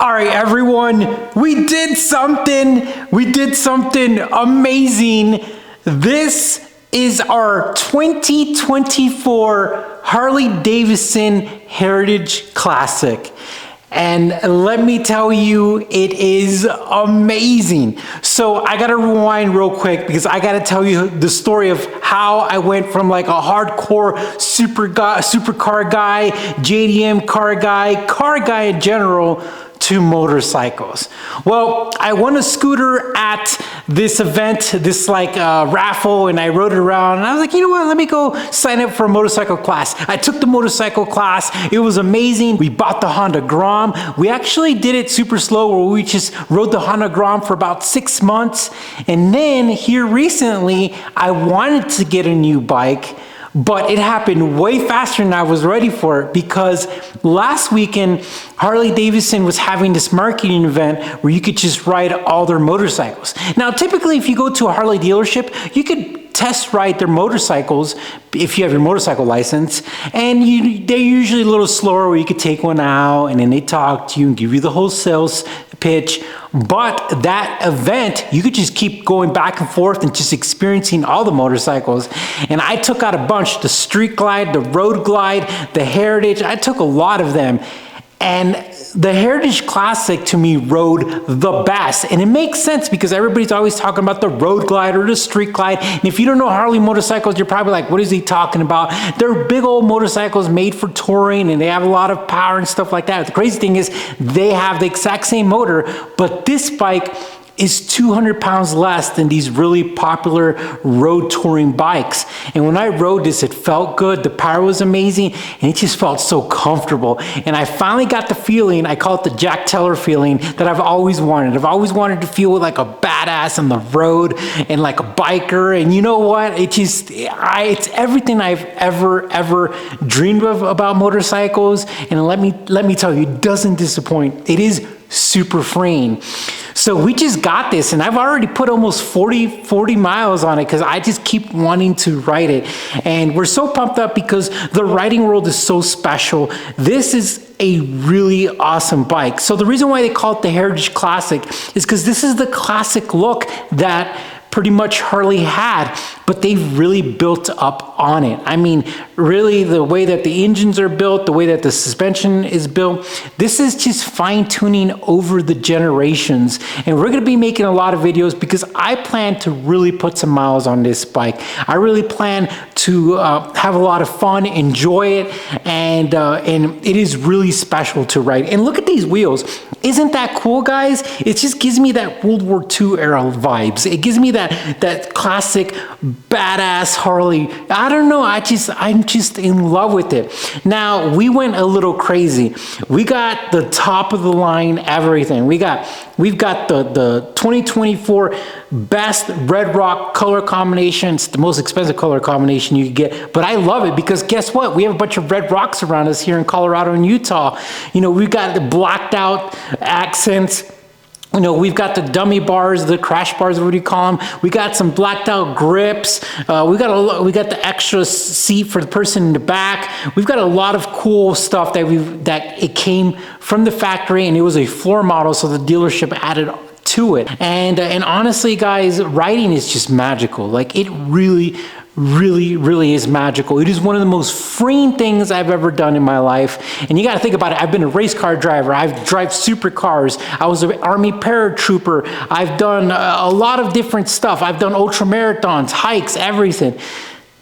All right, everyone, we did something. We did something amazing. This is our 2024 Harley-Davidson Heritage Classic. And let me tell you, it is amazing. So I gotta rewind real quick because I gotta tell you the story of how I went from like a hardcore supercar guy, JDM car guy in general, to motorcycles. Well, I won a scooter at this event, this raffle, and I rode it around, and I was like, you know what, let me go sign up for a motorcycle class. I took the motorcycle class. It was amazing. We bought the Honda Grom. We actually did it super slow, where we just rode the Honda Grom for about 6 months. And then here recently, I wanted to get a new bike, but it happened way faster than I was ready for it, because last weekend, Harley-Davidson was having this marketing event where you could just ride all their motorcycles. Now, typically, if you go to a Harley dealership, you could test ride their motorcycles if you have your motorcycle license, and they're usually a little slower, where you could take one out and then they talk to you and give you the whole sales pitch. But that event, you could just keep going back and forth and just experiencing all the motorcycles. And I took out a bunch: the Street Glide, the Road Glide, the Heritage. I took a lot of them. And the Heritage Classic, to me, rode the best. And it makes sense because everybody's always talking about the Road Glide or the Street Glide. And if you don't know Harley motorcycles, you're probably like, what is he talking about? They're big old motorcycles made for touring, and they have a lot of power and stuff like that. The crazy thing is they have the exact same motor, but this bike is 200 pounds less than these really popular road touring bikes. And when I rode this, it felt good. The power was amazing, and it just felt so comfortable. And I finally got the feeling, I call it the Jack Teller feeling, that I've always wanted. I've always wanted to feel like a badass on the road and like a biker. And you know what? It's everything I've ever dreamed of about motorcycles. And let me tell you, it doesn't disappoint. It is super freeing. So we just got this, and I've already put almost 40 miles on it because I just keep wanting to ride it. And we're so pumped up because the riding world is so special. This is a really awesome bike. So the reason why they call it the Heritage Classic is because this is the classic look that pretty much Harley had, but they've really built up on it. I mean, really, the way that the engines are built, the way that the suspension is built, this is just fine-tuning over the generations. And we're gonna be making a lot of videos because I plan to really put some miles on this bike. I really plan to have a lot of fun, enjoy it, and it is really special to ride. And look at these wheels. Isn't that cool, guys? It just gives me that World War II era vibes. It gives me that classic badass Harley. I don't know, I'm just in love with it. Now, we went a little crazy. We got the top of the line everything. We've got the 2024 best red rock color combination. It's the most expensive color combination you could get, but I love it because guess what? We have a bunch of red rocks around us here in Colorado and Utah. You know, we've got the blacked out accents. You know, we've got the dummy bars, the crash bars, what do you call them? We got some blacked out grips. We got the extra seat for the person in the back. We've got a lot of cool stuff that it came from the factory, and it was a floor model, so the dealership added to it. And honestly, guys, riding is just magical. Like, it really is magical. It is one of the most freeing things I've ever done in my life. And you got to think about it. I've been a race car driver. I've driven supercars. I was an Army paratrooper. I've done a lot of different stuff. I've done ultra marathons, hikes, everything.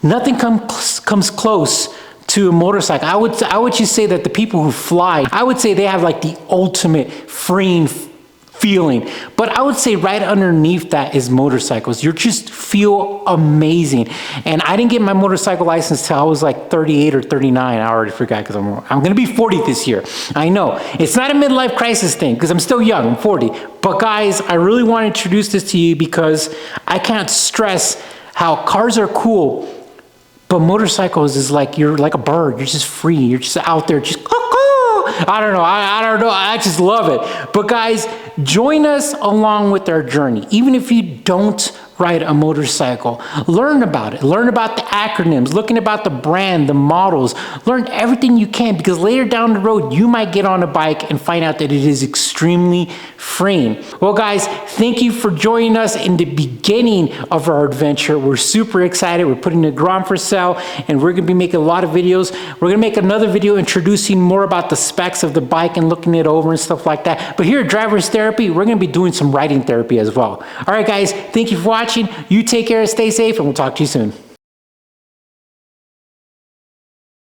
Nothing comes close to a motorcycle. I would just say that the people who fly, I would say they have like the ultimate freeing feeling. But I would say right underneath that is motorcycles. You just feel amazing. And I didn't get my motorcycle license till I was like 38 or 39. I already forgot because I'm going to be 40 this year. I know. It's not a midlife crisis thing because I'm still young. I'm 40. But guys, I really want to introduce this to you because I can't stress how cars are cool, but motorcycles is like, you're like a bird. You're just free. You're just out there just I don't know. I don't know. I just love it. But guys, join us along with our journey. Even if you don't ride a motorcycle, learn about it. Learn about the acronyms, looking about the brand, the models. Learn everything you can, because later down the road, you might get on a bike and find out that it is extremely freeing. Well, guys, thank you for joining us in the beginning of our adventure. We're super excited. We're putting the Grom for sale, and we're gonna be making a lot of videos. We're gonna make another video introducing more about the specs of the bike and looking it over and stuff like that. But here at Drivers Therapy, we're gonna be doing some riding therapy as well. All right, guys, thank you for watching. You take care, stay safe, and we'll talk to you soon.